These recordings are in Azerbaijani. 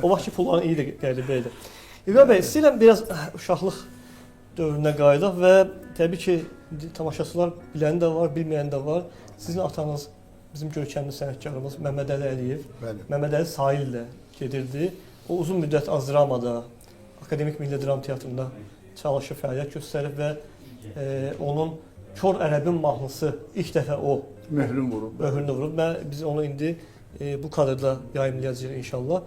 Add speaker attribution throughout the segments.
Speaker 1: o vaxt ki pulların iyi də qəribə idi. İlqar bəy, istəyirəm biraz uşaqlıq dövrünə qayıdaq və təbii ki, tamaşaçılar bilən də var, bilməyən də var. Sizin atanız bizim görkəmli sənətkarımız Məmməd Əli Əliyev, Məmməd Əli Sahil ilə gedirdi. O uzun müddət Azdramada, Akademik Milli Dram Teatrında çalışıb, fəaliyyət göstərib və onun Kor Ərəbin mahnısı ilk dəfə o möhrünü vurub. Biz onu indi bu kadrda yayımlayacağıq inşallah.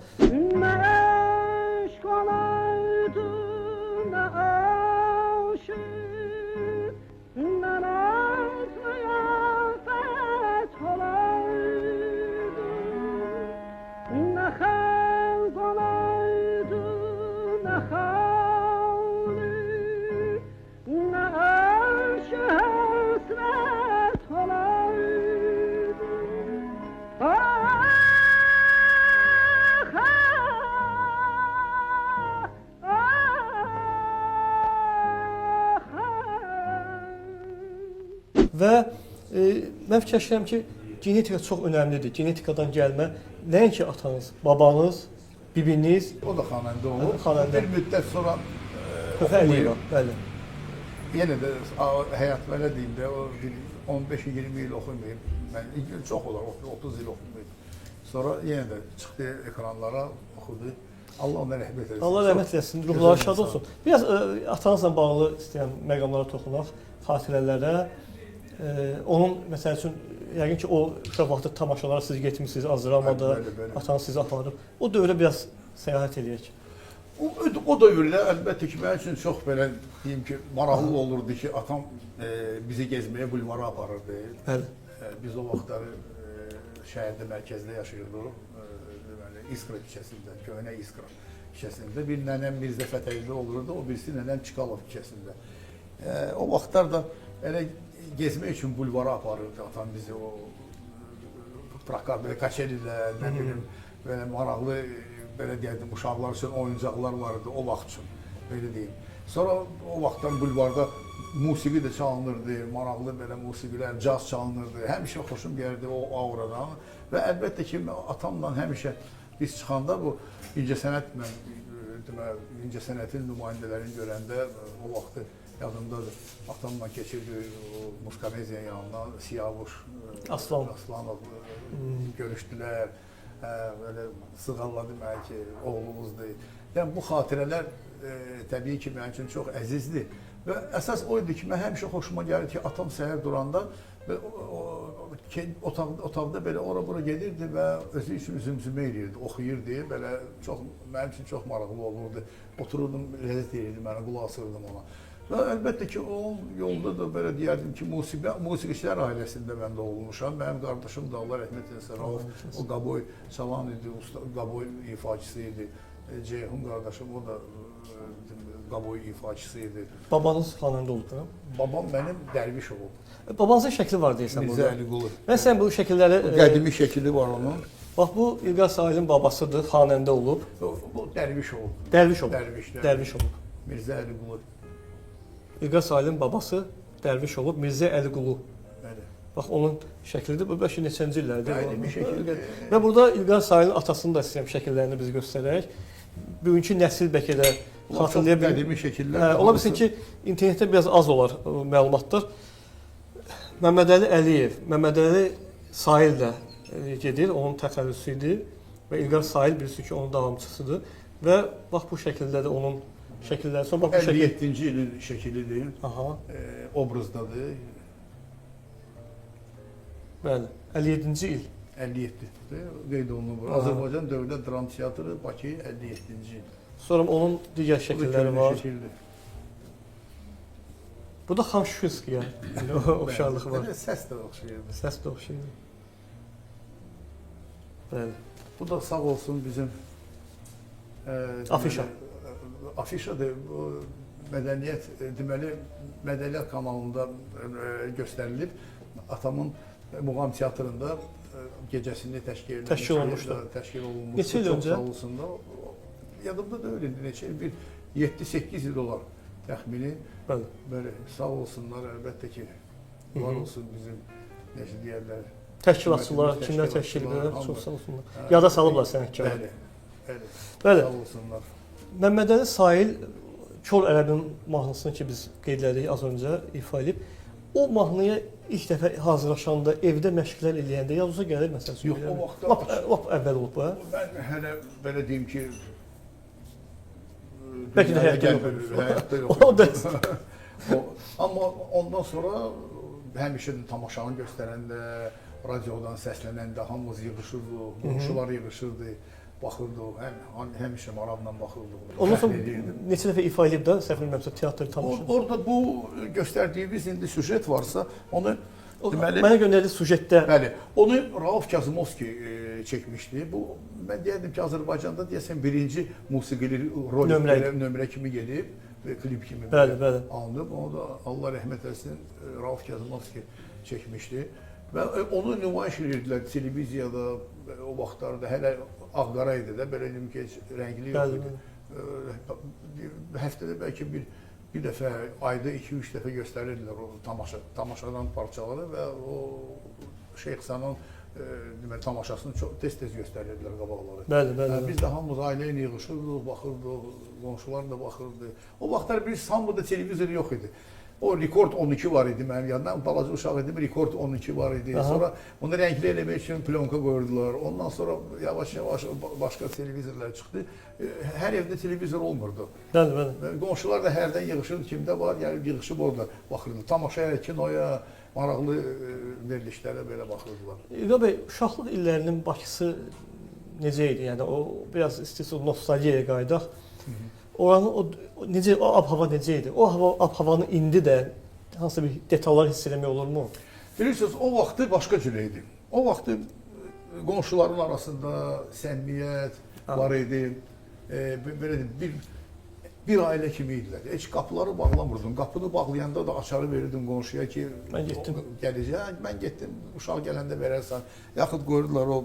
Speaker 1: Və mən fikirləşirəm ki, genetika çox önəmlidir. Genetikadan gəlmə, nəinki atanız, babanız, bibiniz.
Speaker 2: O da xanəndə olub. Bir müddət sonra
Speaker 1: oxuyub. Bəli.
Speaker 2: Yenə də həyat belə deyim də, 15-20 il oxumayıb. Mən çox olar, 30 il oxumayıb. Sonra yenə də çıxdı ekranlara, oxudu. Allah ona rəhmət eləsin.
Speaker 1: Allah rəhmət eləsin, ruhları şad olsun. Biraz atanızla bağlı istəyən məqamlara toxunaq, xatirələrə. Onun, məsəl üçün, yəqin ki, o uşaq vaxtı tamaşalara siz getmişsiniz, Azdramada, atanız sizi aparıb. O dövrə biraz səyahət edək.
Speaker 2: O dövrdə əlbəttə ki, mənim üçün çox belə, deyim ki, maraqlı olurdu ki, atam bizi gezməyə bulvara aparırdı. Biz o vaxtları şəhərdə, mərkəzdə yaşayırdıq, İskra küçəsində, Köhnə İskra küçəsində. Bir nənəm Mirzə Fətəli olurdu, o birisi nənəm Çikalov küçəsində. O vaxtlar da elə gezmək üçün bulvara aparırdı atam bizi, o prakar, belə kaçerilər, nə bilim, belə maraqlı, belə deyərdim, uşaqlar üçün oyuncaqlar vardı o vaxt üçün, belə deyim. Sonra o vaxtdan bulvarda musiqi də çalınırdı, maraqlı belə musiqilər, caz çalınırdı, həmişə xoşum gəlirdi o auradan və əlbəttə ki, atamla həmişə biz çıxanda bu incəsənətin nümayəndələrini görəndə o vaxtı yadımdadır. Atamla keçirdi Muskameziya yanına, Siyavuş, Aslanov görüşdülər, sığalladı mənə ki, oğlumuzdur. Yəni, bu xatirələr təbii ki, mənim üçün çox əzizdir. Və əsas o idi ki, mən həmişə xoşuma gəlir ki, atam səhər duranda otaqda belə ora-bura gedirdi və özü üçün zümzümə edirdi, oxuyurdu. Belə mənim üçün çox maraqlı olurdu. Otururdum, ləzzət edirdi, mənə qulaq asırdım ona. Və əlbəttə ki, o yolda da belə deyərdim ki, musiqiçilər ailəsində mən də olmuşam. Mənim qardaşım da Allah rəhmət eləsin, Rauf, o Qaboy Salan idi, Qaboy ifaçısı idi. Ceyhun qardaşım, o da Qaboy ifaçısı idi.
Speaker 1: Babanız xanəndə olub da?
Speaker 2: Babam mənim dərviş olub.
Speaker 1: Babanızın şəkli var deyirsən burada.
Speaker 2: Mirzə Əliqulu.
Speaker 1: Mən sən bu şəkilləri...
Speaker 2: Qədimi şəkili var onun.
Speaker 1: Bax, bu İlqar Sahilin babasıdır, xanəndə olub.
Speaker 2: Bu dərviş olub.
Speaker 1: Dərviş olub. Dərviş olub.
Speaker 2: Mirzə Əliqulu.
Speaker 1: İlqar Sahilin babası dərviş olub, Mirzə Əliqulu. Bax, onun şəklidir, bu bəlkə neçənci illərdir.
Speaker 2: Qədimi şəkildir.
Speaker 1: Və burada İlqar Sahilin atasını da istəyəm şəkillərini biz göstərək. Bugünkü nəsil bəlkə də xatırlaya bilir.
Speaker 2: Qədimi şəkillər.
Speaker 1: Ola bilsin ki, internetdə biraz az olar məlumatlar. Məmməd Əli Əliyev, Məmməd Əli Sahil də gedir, onun təxəllüsü idi və İlqar Sahil birisi ki, onun davamçısıdır və bax bu şəkildə də onun şəkilləri.
Speaker 2: 57-ci ilin şəkilidir, obrazdadır.
Speaker 1: Bəli, 57-ci il.
Speaker 2: 57-dir, qeyd olunur. Azərbaycan Dövlət Dram Teatrı, Bakı 57-ci il.
Speaker 1: Sonra onun digər şəkilləri var. Bu da Xan Şüxskiyə oxşarlığı var.
Speaker 2: Səs də oxşayırdı.
Speaker 1: Səs də oxşayırdı. Bəli.
Speaker 2: Bu da sağ olsun bizim
Speaker 1: afişa.
Speaker 2: Afişadır. Mədəniyyət, deməli, Mədəniyyət kanalında göstərilib. Atamın Muğam Teatrında gecəsini təşkil olunmuşdu.
Speaker 1: Neçə il öncə?
Speaker 2: Yadımda da öyle neçə il, 7-8 il olar təxmini. Böyle sağ olsunlar, əlbəttə ki, var olsun bizim, necə deyərlər,
Speaker 1: təşkilatçılar, kimlər təşkil edirlər, çox sağ olsunlar. Yada salıblar sənətkarı.
Speaker 2: Bəli,
Speaker 1: Bəli.
Speaker 2: Sağ olsunlar.
Speaker 1: Məmmədəli Sahil Kor Ərəbin mahnısını ki biz qeyd elədik az öncə ifa edib. O mahnıya ilk dəfə hazırlaşanda, evdə məşqlər eləyəndə yadınıza gəlir məsələn?
Speaker 2: Yox, o vaxtda
Speaker 1: lap əvvəl olub bu.
Speaker 2: Mən hələ belə deyim ki,
Speaker 1: bəlkə də
Speaker 2: həyatda yox.
Speaker 1: O da
Speaker 2: Amma ondan sonra həmişə tamaşanı göstərəndə, radiodan səslənəndə hamımız yığışırdıq, qonşular yığışırdı, baxırdıq, həmişə maraqla baxırdıq.
Speaker 1: Ondan sonra neçə dəfə ifa edib də, səhv bilmirəmsə teatr tamaşa.
Speaker 2: Orada bu göstərdiyimiz indi süjet varsa, onu deməli
Speaker 1: mənə göndərdiyi sujetdə.
Speaker 2: Bəli, onu Rauf Kazımovski çəkmişdi. Bu mən deyərdim ki, Azərbaycanda deyəsən birinci musiqili rolik nömrə kimi gedib, klip kimi alınıb. Onu da Allah rəhmət etsin Rauf Kazımovski çəkmişdi. Və onu nümayiş edirdilər televiziyada, o vaxtlarda hələ ağ-qara idi də, belə deyim ki, rəngli yox idi. Həftədə bəlkə bir dəfə, ayda 2-3 dəfə göstərirdilər o tamaşadan parçaları və o Şeyx Sənan tamaşasını çox tez-tez göstərirdilər qabaqları. Biz də hamımız ailə ilə yığışırdıq, baxırdıq, qonşular da baxırdı. O vaxtlar biz hamıda televizor yox idi. O Rekord 12 var idi mənim yanımda, balaca uşaq idim, Rekord 12 var idi. Sonra bunu rəngli eləmək üçün plyonka qoyurdular. Ondan sonra yavaş-yavaş başqa televizorlar çıxdı. Hər evdə televizor olmurdu. Qonşular da hərdən yığışırdı, kimdə var, gəlib yığışıb orada baxırdı. Tamaşaya, kinoya, maraqlı verilişlərə belə baxırdılar.
Speaker 1: İlqar bəy, uşaqlıq illərinin Bakısı necə idi? Yəni o biraz istəyirsə nostalgiyaya qayıdaq. Oranın necə, o ab-hava necə idi? O ab-havanı indi də hansısa bir detallar hiss eləmək olurmu?
Speaker 2: Bilirsiniz, o vaxtı başqa cür idi. O vaxtı qonşuların arasında səmimiyyət var idi. Belə bir ailə kimi idilər. Heç qapıları bağlamırdın. Qapını bağlayanda da açarı verirdin qonşuya ki, gələcək. Mən getdim, uşaq gələndə verərsən. Yaxud qoyurdular o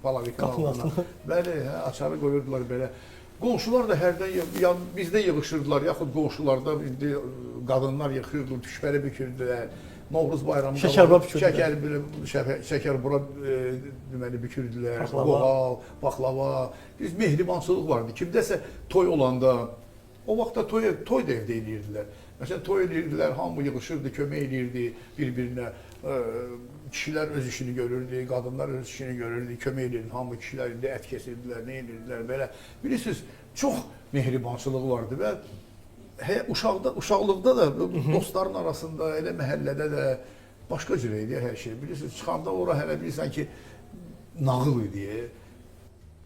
Speaker 2: palavikanın altına. Bəli, açarı qoyurdular belə. Qonşular da hərdən bizdə yığışırdılar, yaxud qonşularda indi qadınlar yığışırdı, düşbəri bükürdülər. Novruz bayramında şəkər bura deməli bükürdülər, qoğal, baklava. Biz mehribançılıq vardı. Kimdəsə toy olanda, o vaxtda toy da evdə eləyirdilər. Məsələn, toy eləyirdilər, hamı yığışırdı, kömək eləyirdi bir-birinə. Kişilər öz işini görürdü, qadınlar öz işini görürdü, kömək edirdi, hamı kişilər indi ət kesirdilər, nə edirdilər, belə. Bilirsiniz, çox mehribançılıq vardı və uşaqlıqda da dostların arasında, elə məhəllədə də başqa cür idi hər şey. Bilirsiniz, çıxanda ora hələ bilirsən ki, nağıl idi.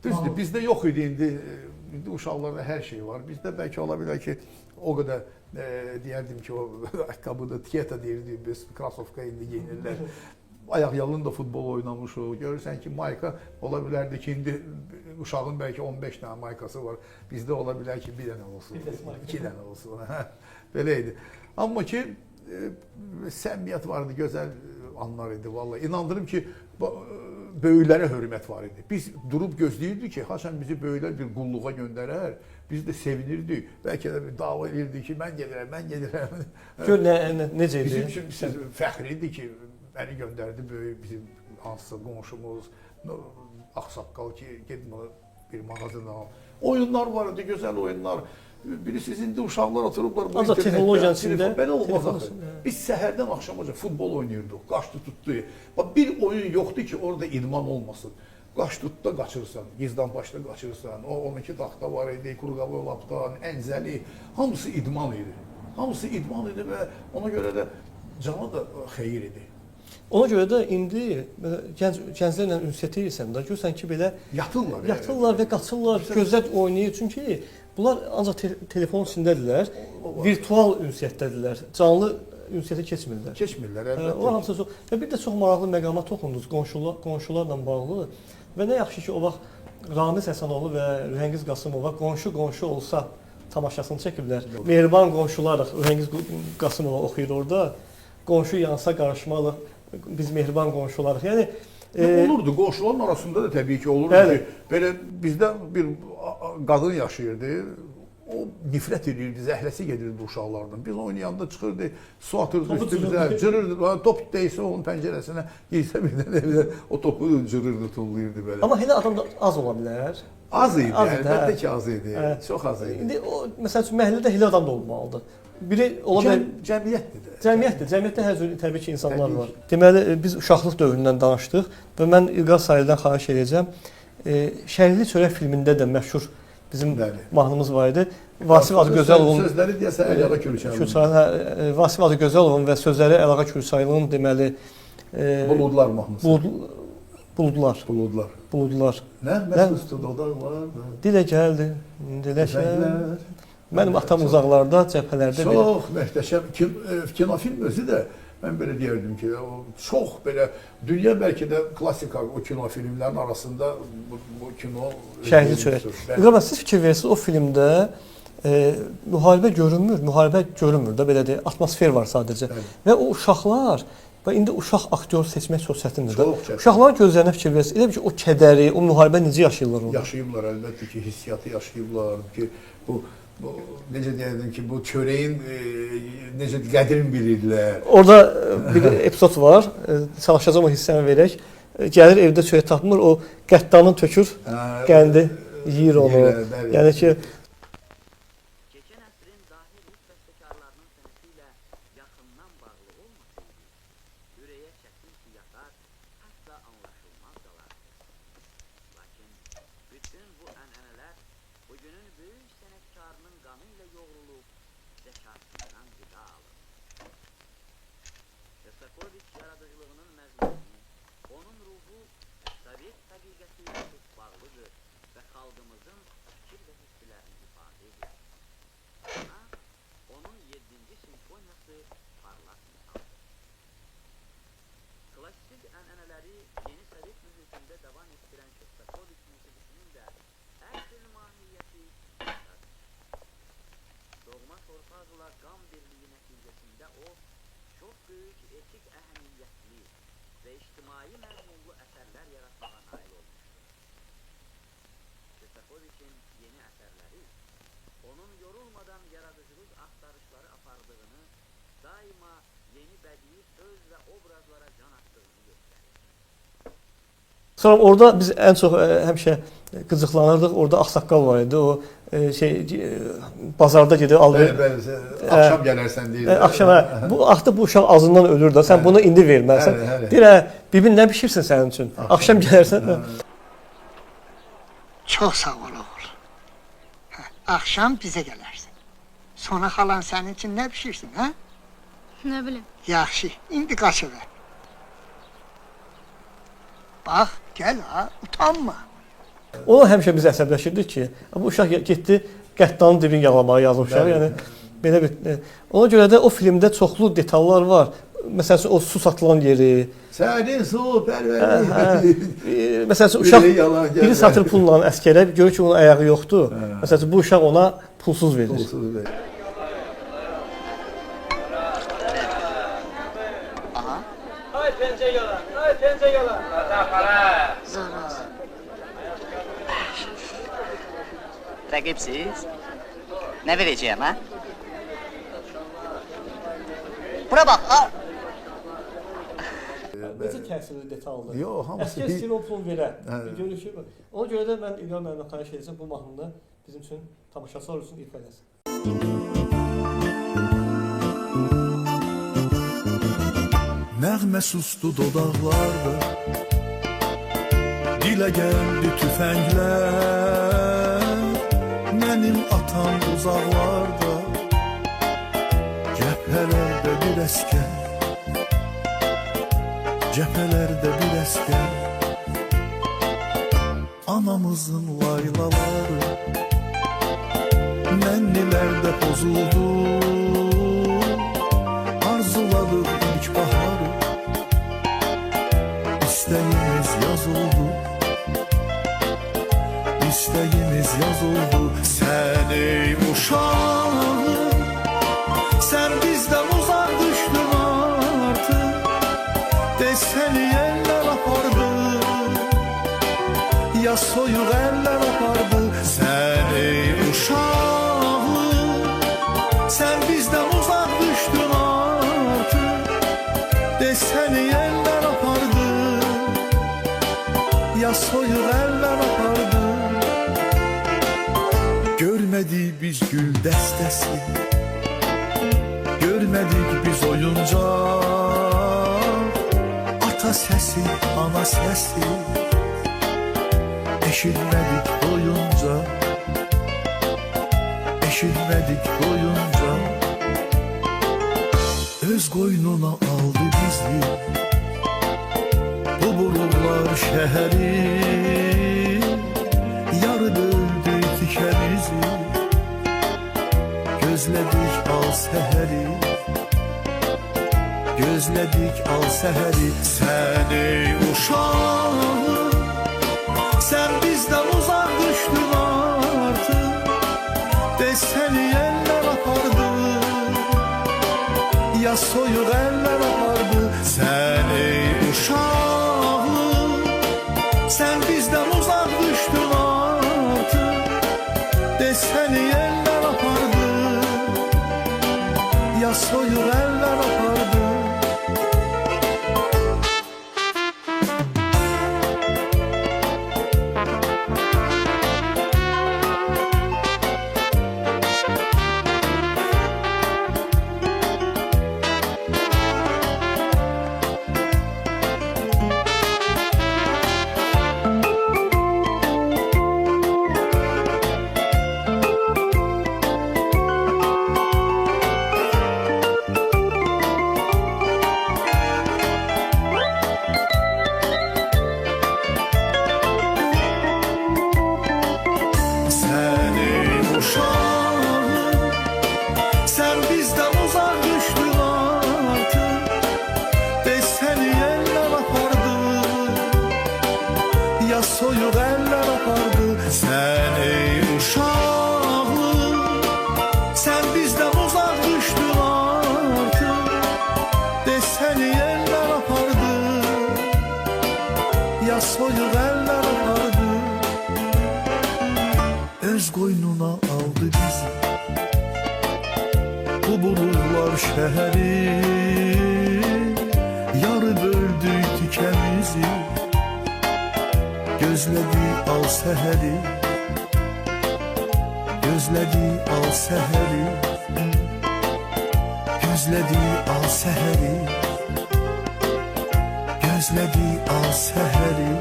Speaker 2: Düzdür, bizdə yox idi indi uşaqlarda hər şey var. Bizdə bəlkə ola bilər ki, o qədər deyərdim ki, o ayaqqabıda tiyeta deyirdi, biz krasovka indi geyinirlər. Ayaqyalın da futbol oynamışıq. Görürsən ki, mayka ola bilərdi ki, indi uşağın bəlkə 15 dənə maykası var. Bizdə ola bilər ki, bir dənə olsun, 2 dənə olsun. Belə idi. Amma ki, səmimiyyət vardı, gözəl anlar idi vallahi. İnandırım ki, böyüklərə hörmət var idi. Biz durub gözləyirdik ki, haçan bizi böyüklər bir qulluğa göndərər. Biz də sevinirdik. Bəlkə də bir dava edirdik ki, mən gedirəm, mən gedirəm.
Speaker 1: Gör, necə idi?
Speaker 2: Bizim üçün fəxr idi ki, məni göndərdi böyük bizim hansısa qonşumuz, ağsaqqal ki, getmə bir mağazadan. Oyunlar var idi, gözəl oyunlar. Bilirsiniz, indi uşaqlar oturublar bu
Speaker 1: internetdə. Teknologiyanın içində.
Speaker 2: Belə olmaz axı. Biz səhərdən axşamaca futbol oynayırdıq, qaçdı tutdu. Bir oyun yoxdur ki, orada idman olmasın. Qaç tutda qaçırsan, gizdan başda qaçırsan, o 12 taxta var idi, Qurqava Lapdan, Ənzəli, hamısı idman idi. Hamısı idman idi və ona görə də cana da xeyir idi.
Speaker 1: Ona görə də indi gənclərlə ünsiyyət edirsən də, görürsən ki, belə yatırlar və qaçırlar, gözlər oynayır. Çünki bunlar ancaq telefon içindədirlər, virtual ünsiyyətdədirlər, canlı ünsiyyətə keçmirlər.
Speaker 2: Keçmirlər, əlbəttə.
Speaker 1: O hamısı çox. Və bir də çox maraqlı məqama toxundunuz qonşularla bağlı. Və nə yaxşı ki, o vaxt Ramiz Həsənoğlu və Rühəngiz Qasımova qonşu olsa tamaşasını çəkiblər. Mehriban qonşularıq, Rühəngiz Qasımova oxuyur orada. Qonşu yansa qarışmalıq, biz mehriban qonşularıq. Yəni
Speaker 2: olurdu, qonşuların arasında da təbii ki olurdu ki, belə bizdə bir qadın yaşayırdı. O nifrət edirdi, zəhləsi gedirdi uşaqlardan. Biz oynayanda çıxırdı, su atırdı üstümüzə, cırırdı. Top deysə onun pəncərəsinə girsə birdən evdə o topu cırırdı, tullayırdı belə.
Speaker 1: Amma elə adam da az ola bilər.
Speaker 2: Az idi,
Speaker 1: Az idi,
Speaker 2: əlbəttə
Speaker 1: hə.
Speaker 2: ki az idi,
Speaker 1: Hə.
Speaker 2: çox az idi.
Speaker 1: İndi o məsəl üçün məhəllədə elə adam da olmalıdır. Biri ola bilər
Speaker 2: Cəmiyyətdir də.
Speaker 1: Cəmiyyətdə hər cür təbii ki insanlar
Speaker 2: Təbii
Speaker 1: var.
Speaker 2: ki.
Speaker 1: Deməli biz uşaqlıq dövründən danışdıq və mən İlqar Sayıldan xahiş edəcəm. Şəhərli çörək filmində də məşhur bizim
Speaker 2: Bəli.
Speaker 1: mahnımız var idi. Vasif Adıgözəlovun
Speaker 2: sözləri deyəsən Əliağa Kürçaylı.
Speaker 1: Vasif Adıgözəlovun və sözləri Əliağa Kürçaylının deməli
Speaker 2: Buludlar mahnısı.
Speaker 1: Buludlar.
Speaker 2: Buludlar. Nə? Məsudstu dodaqlar.
Speaker 1: Dilə gəldi, diləşər. Mənim atam uzaqlarda, cəbhələrdə belə.
Speaker 2: Çox möhtəşəm kinofilm özü də mən belə deyərdim ki, o çox belə dünya bəlkə də klassik o kinofilmlərin arasında bu kino
Speaker 1: Şəhərli çörək. İlqar bəy, siz fikir verirsiniz o filmdə müharibə görünmür də belə deyək, atmosfer var sadəcə.
Speaker 2: Bəli.
Speaker 1: Və o uşaqlar və indi uşaq aktyor seçmək çox çətindir də.
Speaker 2: Çox çətin.
Speaker 1: Uşaqların gözlərinə fikir verirsiniz. Elə bil ki, o kədəri, o müharibə necə yaşayırlar orada?
Speaker 2: Yaşayıblar əlbəttə ki, hissiyatı yaşayıblar ki, bu necə deyərdim ki, bu çörəyin necə qədrini bilirdilər.
Speaker 1: Orada bir epizod var. Çalışacağam o hissəni verək. Gəlir evdə çörək tapmır, o qəddanı tökür, qəndi yeyir onu. Yəni ki,
Speaker 3: Geçen asrın dahi Rus bestekarlarının senesiyle yakından bağlı olmasaydı, yüreğe çekin ki yatar, hatta anlaşılmaz dalardı. Lakin bütün bu ənənələr bugünün büyük senetkarının kanıyla yoğrulup zekasından gıda alır. Shostakovich yaradıcılığının məzmuni, onun ruhu Sovet tabiqətiyle çok bağlıdır ve xalqımızın fikir ve hissilərini ifadə edir. Buna onun 7-ci simfoniyası parlaq misaldır. Klassik ənənələri yeni Sovet mühitində davam etdirən Shostakovich musiqisinin də əsl mahiyyəti buradadır. Doğma torpaqla qan birliyi nəticəsində o, çox böyük etik əhəmiyyətli və ictimai məzmunlu əsərlər yaratmağa nail olmuşdur. Shostakovich'in yeni əsərləri, onun yorulmadan yaradıcılıq axtarışları apardığını, daima yeni bədii söz və obrazlara can attığını göstərir.
Speaker 1: sonra orada biz ən çox həmişə qıcıqlanırdıq. Orada ağsaqqal var idi. O bazarda gedir, alır.
Speaker 2: Axşam gələrsən deyirlər.
Speaker 1: Axşama bu artıq bu uşaq azından ölür də. Sən bunu indi verməlisən. Deyir, bibin nə bişirsin sənin üçün? Axşam gələrsən.
Speaker 4: Çox sağ ol oğul. Axşam bizə gələrsən. Sonra xalan sənin üçün nə bişirsin, hə?
Speaker 5: Nə bilim.
Speaker 4: Yaxşı, indi qaç evə. Bax, gəl ha, utanma.
Speaker 1: O həmişə biz əsəbləşirdik ki, bu uşaq getdi qəddanın dibini yalamağa yazıb uşaq. Yəni belə bir ona görə də o filmdə çoxlu detallar var. Məsələn, o su satılan yeri.
Speaker 2: Sənin su pərvəri.
Speaker 1: Məsələn, uşaq biri satır pulla əskərə, görür ki, onun ayağı yoxdur. Məsələn, bu uşaq ona pulsuz verir.
Speaker 2: Pulsuz verir.
Speaker 6: Ay pencə yalan, ay pencə yalan.
Speaker 5: Zaraz.
Speaker 3: Rəqibsiz? Nə verəcəyəm, hə? Bura bax, ha?
Speaker 1: Necə təsirli detaldır.
Speaker 2: Yox, hamısı
Speaker 1: Əskər istəyir o pulu verə.
Speaker 2: Hə.
Speaker 1: Bir görür ki, ona görə də mən İlqar müəllimə xahiş edəcəm bu mahnını bizim üçün tamaşaçılar üçün ifa eləsin.
Speaker 7: Nəğmə sustu dodaqlarda, dilə gəldi tüfənglər. Mənim atam uzaqlarda, cəbhələrdə bir əskər, cəbhələrdə bir əskər. Anamızın laylaları nənnilərdə pozuldu. Arzuladıq ilk baharı, İstəyimiz yazıldı, İstəyimiz yazıldı. Sən ey uşağım, sən bizdən uzaq düşdün artıq. Səni əllər apardı, ya soyuq əllər apardı. Sən ey uşağım, sən bizdən uzaq düşdün artıq. Səni əllər apardı, ya soyuq əllər apardı. biz gül dəstəsi, görmədik biz oyuncaq. Ata səsi, ana səsi, eşitmədik doyunca, eşitmədik doyunca. Öz qoynuna aldı bizi bu bulurlar şəhəri, yarı böldü tikəmizi, gözlədik al səhəri, gözlədik al səhəri. Sən ey uşağım, sən bizdən uzaq düşdün artıq, desəni əllər apardı, ya soyuq əllər apardı. Sən ey uşağım, sən bizdən uzaq düşdün artıq, desəni əllər apardı, ya soyuq əllər apardı. Sən bizdən uzaq düşdün artıq, desəni əllər apardı, ya soyuq əllər apardı. Sən ey uşağım, sən bizdən uzaq düşdün artıq, desəni əllər apardı, ya soyuq əllər apardı. Öz qoynuna aldı bizi bu bulurlar şəhəri, yarı böldü tikəmizi, gözlədi al səhəri, gözlədi al səhəri, gözlədi al səhəri, gözlədi al səhəri.